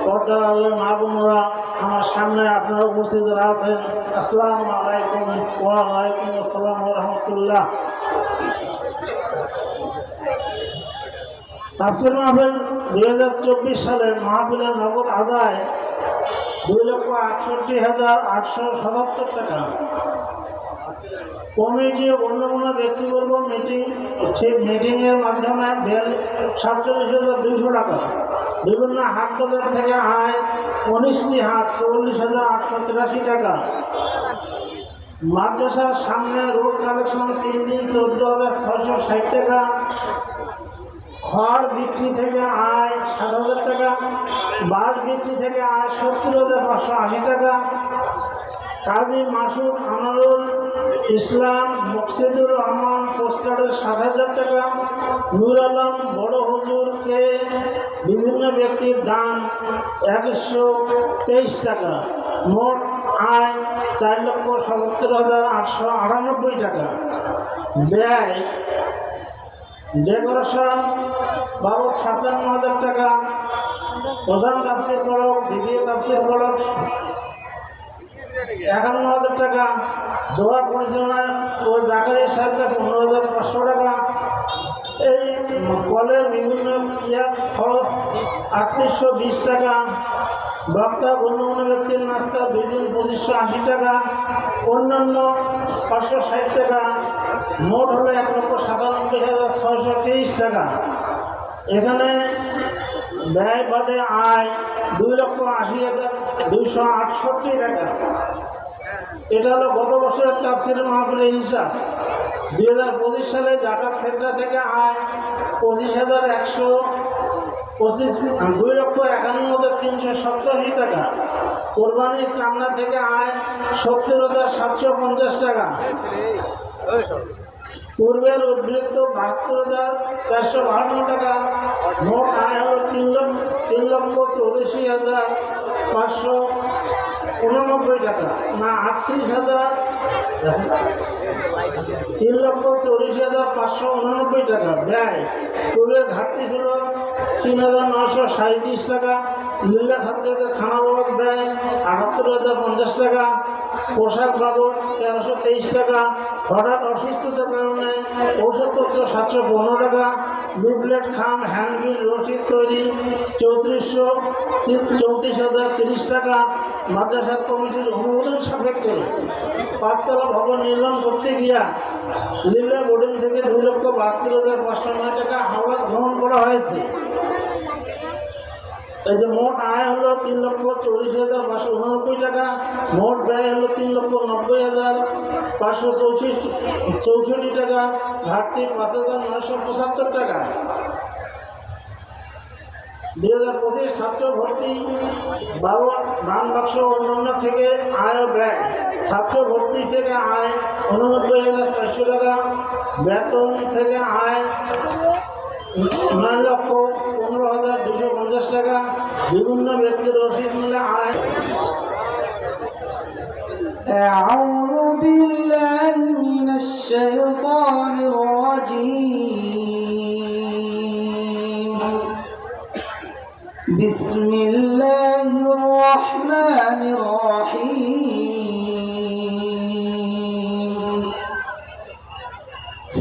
পর্দার আলের মা বোনরা আমার সামনে আপনারা উপস্থিত আছেন, আসসালামু আলাইকুম। ওয়ালাইকুম আসসালাম ওয়া রাহমাতুল্লাহ। তাফসীর মাহফিল 2024 সালের মাহফিলের নগদ আদায় 2,68,877 টাকা। কমিটি ও অন্যান্য ব্যক্তিবর্গ মিটিংয়ের মাধ্যমে 47,200 টাকা। বিভিন্ন হাট বাজার থেকে আয় 19টি হাট 44,883 টাকা। মাদ্রাসার সামনে রোড কালেকশন 3 দিন 14,660 টাকা। খড় বিক্রি থেকে আয় 7,000 টাকা। বাঁশ বিক্রি থেকে আয় 70,580 টাকা। কাজী মাসুদ আনোয়ারুল ইসলাম মুকসিদুর রহমান পোস্টারের 7,000 টাকা। নূর আলম বড় হুজুরকে বিভিন্ন ব্যক্তির দান 123 টাকা। মোট আয় 4,77,898 টাকা। ব্যয় ডেকোরেশন বাবদ 57,000 টাকা। প্রধান তাফসীর খরচ, দ্বিতীয় তাফসীর খরচ 51,000 টাকা। দোয়া পরিচালনা ও জাকারিয়া সাহেবকে 15,500 টাকা। এই কলের বিভিন্ন খরচ 3820 টাকা। বক্তা অন্য ব্যক্তির নাস্তা 2 দিন 2580 টাকা। অন্যান্য 560 টাকা। মোট হলো 1,97,623 টাকা। এখানে ব্যয় বাদে আয় 2,80,268 টাকা। এটা হলো গত বছরের তাফসীর মাহফিলের হিসাব। 2025 সালে জাকাত ফিতরা থেকে আয় 2,51,387 টাকা। কোরবানির চামড়া থেকে আয় 70,750 টাকা। পূর্বের উদ্বৃত্ত 72,452 টাকা। মোট আয় হল 3,84,589 টাকা, না 3,40,589 টাকা। ব্যয় পূর্বের ঘাটতি ছিল 3,937 টাকা। লিল্লা ছাত্রীদের খানা বাবদ ব্যয় 78,050 টাকা। পোশাক বাবদ 1,323 টাকা। হঠাৎ অসুস্থতার কারণে ঔষধপত্র 715 টাকা। লিফলেট খাম হ্যান্ডবিল রসিদ তৈরি 34,030 টাকা। মাদ্রাসার কমিটির অনুমোদন সাপেক্ষে 5তলা ভবন নির্মাণ করতে গিয়া লিল্লা বোর্ডিং থেকে 2,72,509 টাকা হাওলাত গ্রহণ করা হয়েছে। এই যে মোট আয় হলো 3,40,589 টাকা, মোট ব্যয় হলো 3,90,564 টাকা, ঘাটতি 5,975 টাকা। 2025 ছাত্র ভর্তি 12 দান বাক্স অন্যান্য থেকে আয় ও ব্যয়। ছাত্র ভর্তি থেকে আয় 89,400 টাকা, বেতন থেকে আয় 9,15,250 টাকা, বিভিন্ন ব্যক্তির রসিদ মিলে আয়। أعوذ بالله من الشيطان الرجيم. بسم الله الرحمن الرحيم.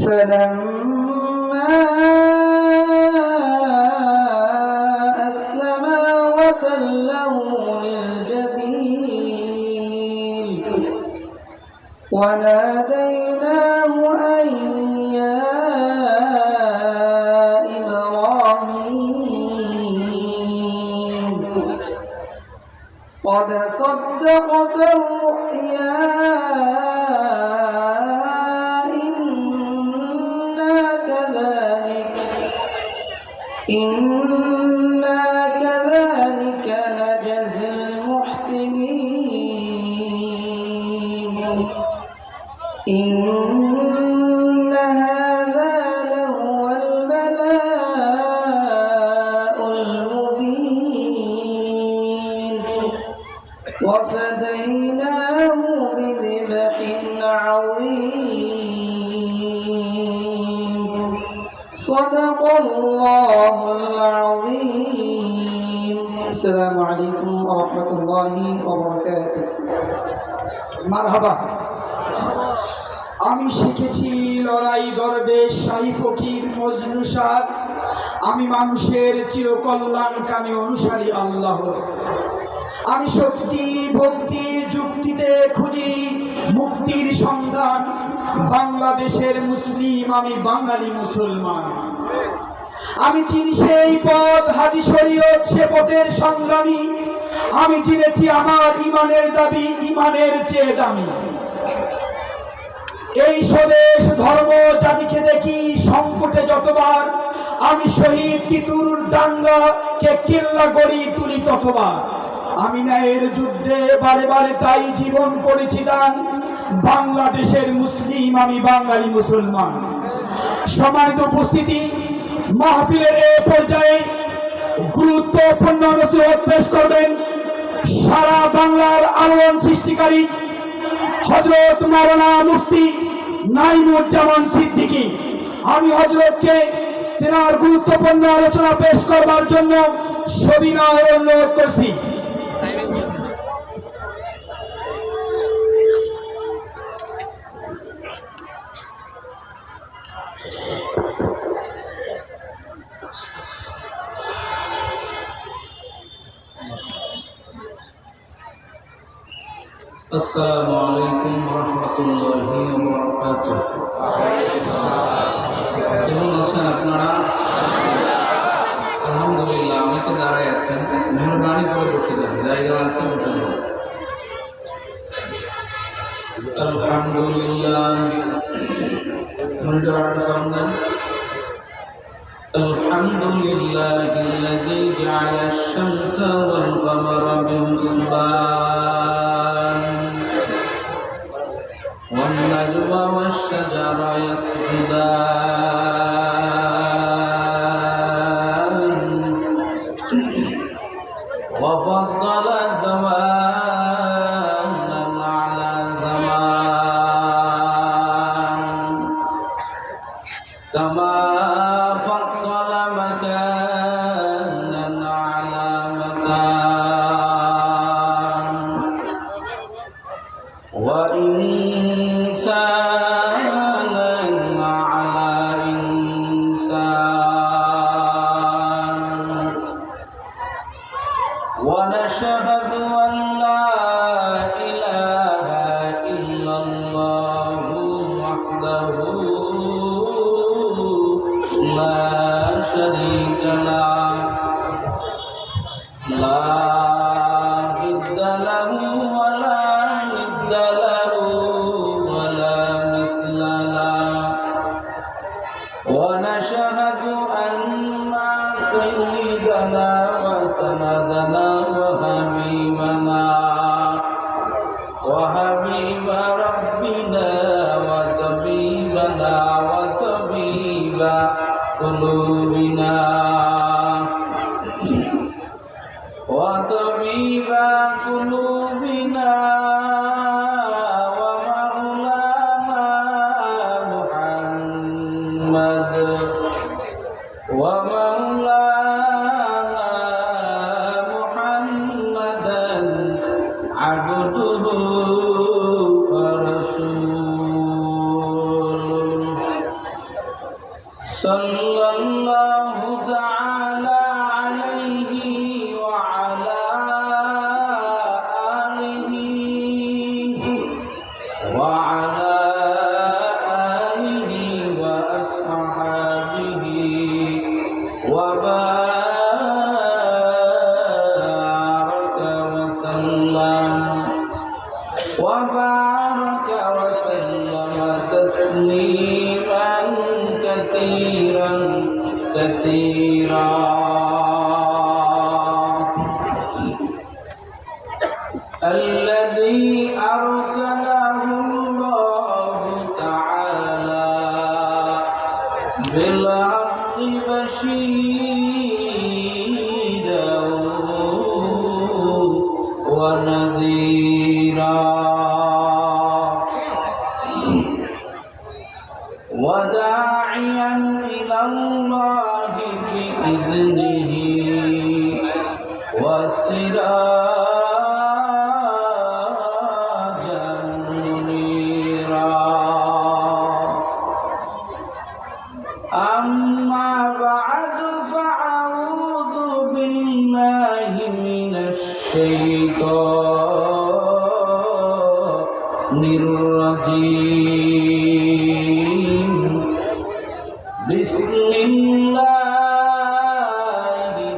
فلما أسلما وتله للجبين وناديناه أن يا إبراهيم قد صدقت الرؤيا إنا كذلك نجزي المحسنين. إن هذا لهو البلاء المبين. وفديناه بذبح عظيم. صدق الله العظيم. السلام عليكم ورحمة الله وبركاته. মারহাবা। আমি শিখেছি লড়াই দরবেশ শাহী ফকির মজনু শাহ। আমি মানুষের চিরকল্যাণকামী অনুসারী আল্লাহর। আমি শক্তি ভক্তি যুক্তিতে খুঁজি মুক্তির সন্ধান। বাংলাদেশের মুসলিম, আমি বাঙালি মুসলমান। আমি চিনি সেই পথ হাদি শরীয়ত, সে পথের সংগ্রামী। আমি চিনেছি আমার ইমানের দাবি ইমানের চেয়ে দামি। এই স্বদেশ ধর্ম জাতিকে দেখি সংকটে যতবার, আমি শহীদ তিতুর ডাঙ্গা কে কিল্লা গড়ি তুলি ততবার। আমি ন্যায়ের যুদ্ধে বারে বারে তাই জীবন করেছি দান। বাংলাদেশের মুসলিম, আমি বাঙালি মুসলমান। সম্মানিত উপস্থিতি, মাহফিলের এ পর্যায়ে গুরুত্বপূর্ণ নসিহত পেশ করবেন সারা বাংলার আলোড়ন সৃষ্টিকারী হযরত মাওলানা মুফতি নাঈমুজ্জামান সিদ্দিকী। আমি হযরতকে তেনার গুরুত্বপূর্ণ আলোচনা পেশ করবার জন্য সবিনয় অনুরোধ করছি। আসসালামু আলাইকুম রহমতুল্লাহি ওয়া বারাকাতুহু। কেমন আছেন আপনারা? আলহামদুলিল্লাহ। অনেকে দাঁড়ায় আছেন, মেহরবানি করে বসে যান, জায়গা আছে বসে যান। আলহামদুলিল্লাহ। মনিটর আটটা সাউন্ড দেন। আলহামদুলিল্লাহিল্লাযী জাআলা আশ-শামসা ওয়াল কামারা বিহুসবান والنجم والشجر يسجدان وفضل زمانا على زمان كما فضل مكانا على مكان وإنسانا على إنسان ونشهد أن لا إله إلا الله وحده حبيبنا وطبيب قلوبنا وطبيب قلوبنا ومولانا محمد ومولانا محمدا عبده ورسوله صلى الله تعالى عليه وعلى آله وعلى آله وأصحابه وبارك وسلم تسليما كثيرا كثيرا. الذي أرسله الله تعالى بالحق بشيرا ونذيرا وداعيا إلى الله بإذنه وسراجا منيرا. أما بعد فأعوذ بالله من الشيطان الرجيم. بسم الله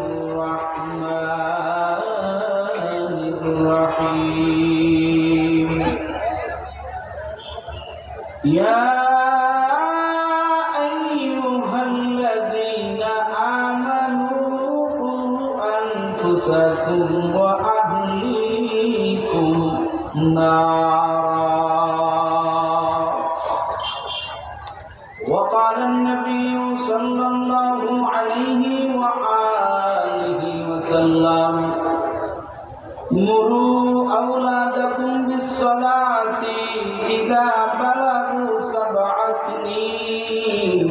الرحمن الرحيم. يا أيها الذين آمنوا قوا أنفسكم وأهليكم نارا. وقال النبي صلى الله عليه وآله وسلم مروا أولادكم بالصلاة إذا بلغوا 7 سنين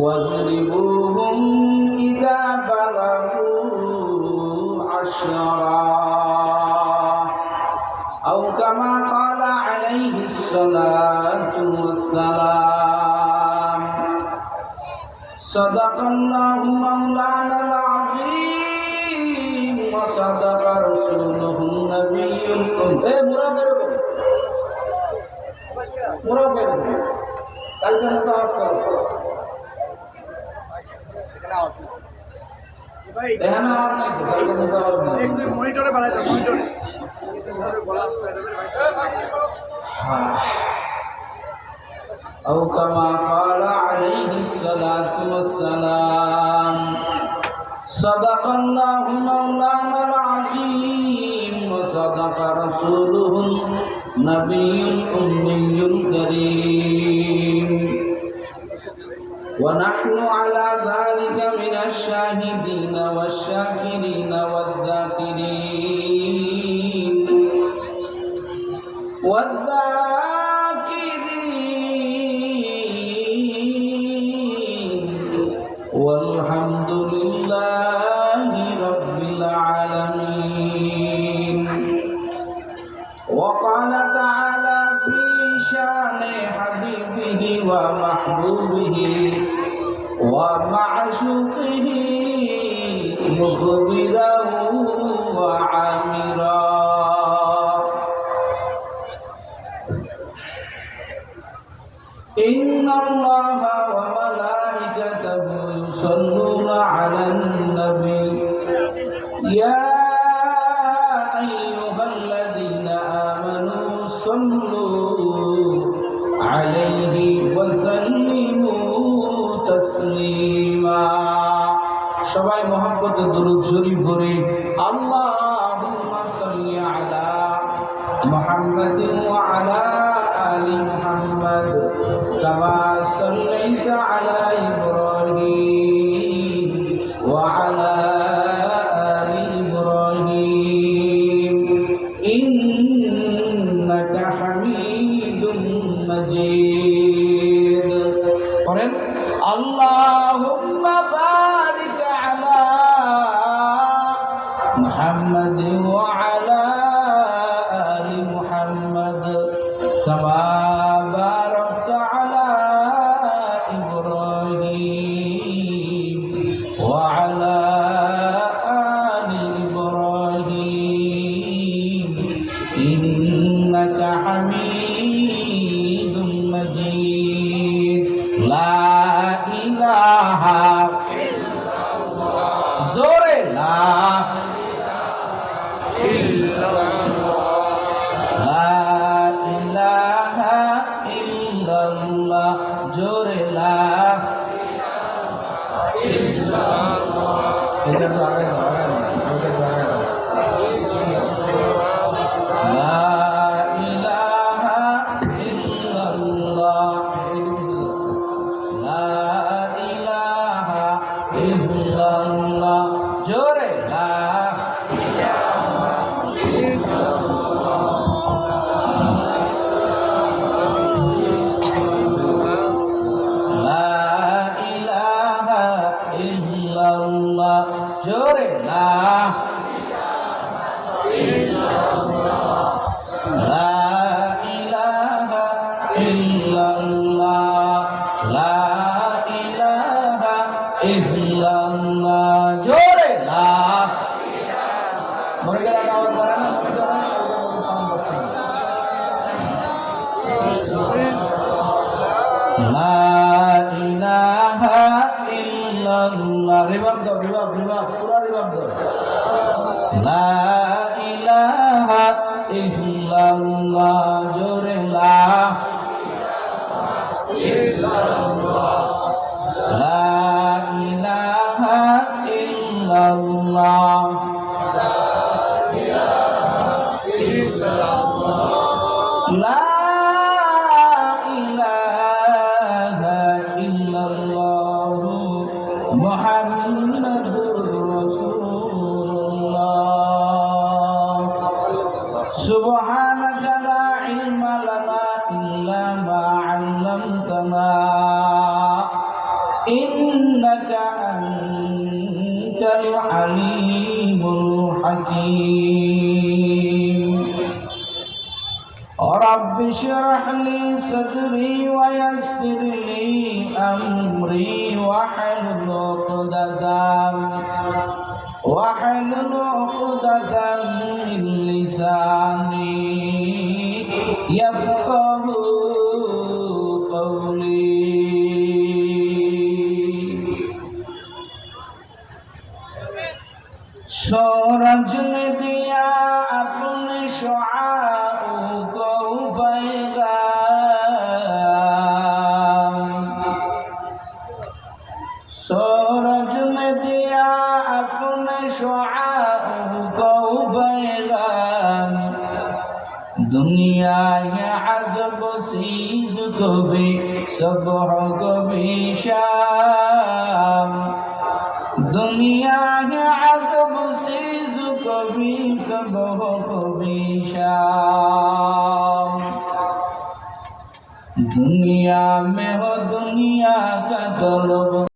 واضربوهم إذا بلغوا 10 أو كما قال عليه الصلاة والسلام. صدق الله مولانا العظيم وصدق رسوله النبي الأمين. أو كما قال عليه الصلاة والسلام. صدق الله مولانا العظيم وصدق رسوله النبي الأمي الكريم. ونحن على ذلك من الشاهدين والشاكرين والذاكرين والحمد لله رب العالمين. وقال تعالى في شان حبيبه ومحبوبه ومعشوقه مخبرا وعامرا. إن الله وملائكته يصلون على النبي يا أيها الذين آمنوا صلوا عليه وسلموا تسليما. সবাই মোহাম্মতে দুরূদ শরীফ পড়ে আল্লাহুম্মা সাল্লি আলা মুহাম্মাদিন ওয়া আলা আলি মুহাম্মাদ محمد كما صليت على إبراهيم وعلى آل إبراهيم إنك حميد مجيد. قرن اللهم بارك على محمد وعلى آل محمد كما باركت على إبراهيم وعلى آل إبراهيم إنك حميد مجيد. لا إله زوري لا لا إله إلا الله জোরে লা এটা তো আগে লা ইলাহা ইল্লাল্লাহ লা ইলাহা ইল্লাল্লাহ জোরে লা জোরে লা লা ইলাহা ইল্লাল্লাহ লা ইলাহা ইল্লাল্লাহ জোরে লা মরে গেল আওয়াজ করেন লা ইলাহা ইল্লাল্লাহ রিভাব দাও রিভাব পুরা রিভাব দাও লা ইলাহা ইল্লাল্লাহ জোরে লা লা ইলাহা ইল্লাল্লাহ লা سبحانك لا علم لنا إلا ما علمتنا إنك أنت العليم الحكيم. رب اشرح لي صدري ويسر لي أمري واحلل عقدة من لساني يفقه قولي. सूरज ने दिया अपने शुआओं को पैगाम, सूरज ने दिया अपने शुआओं को पैगाम, दुनिया के अज़ब सीज़ को भी सुबह को भी शाम, दुनिया के अज़ब सीज़ को भी सुबह को भी शाम, दुनिया में हो दुनिया का तलब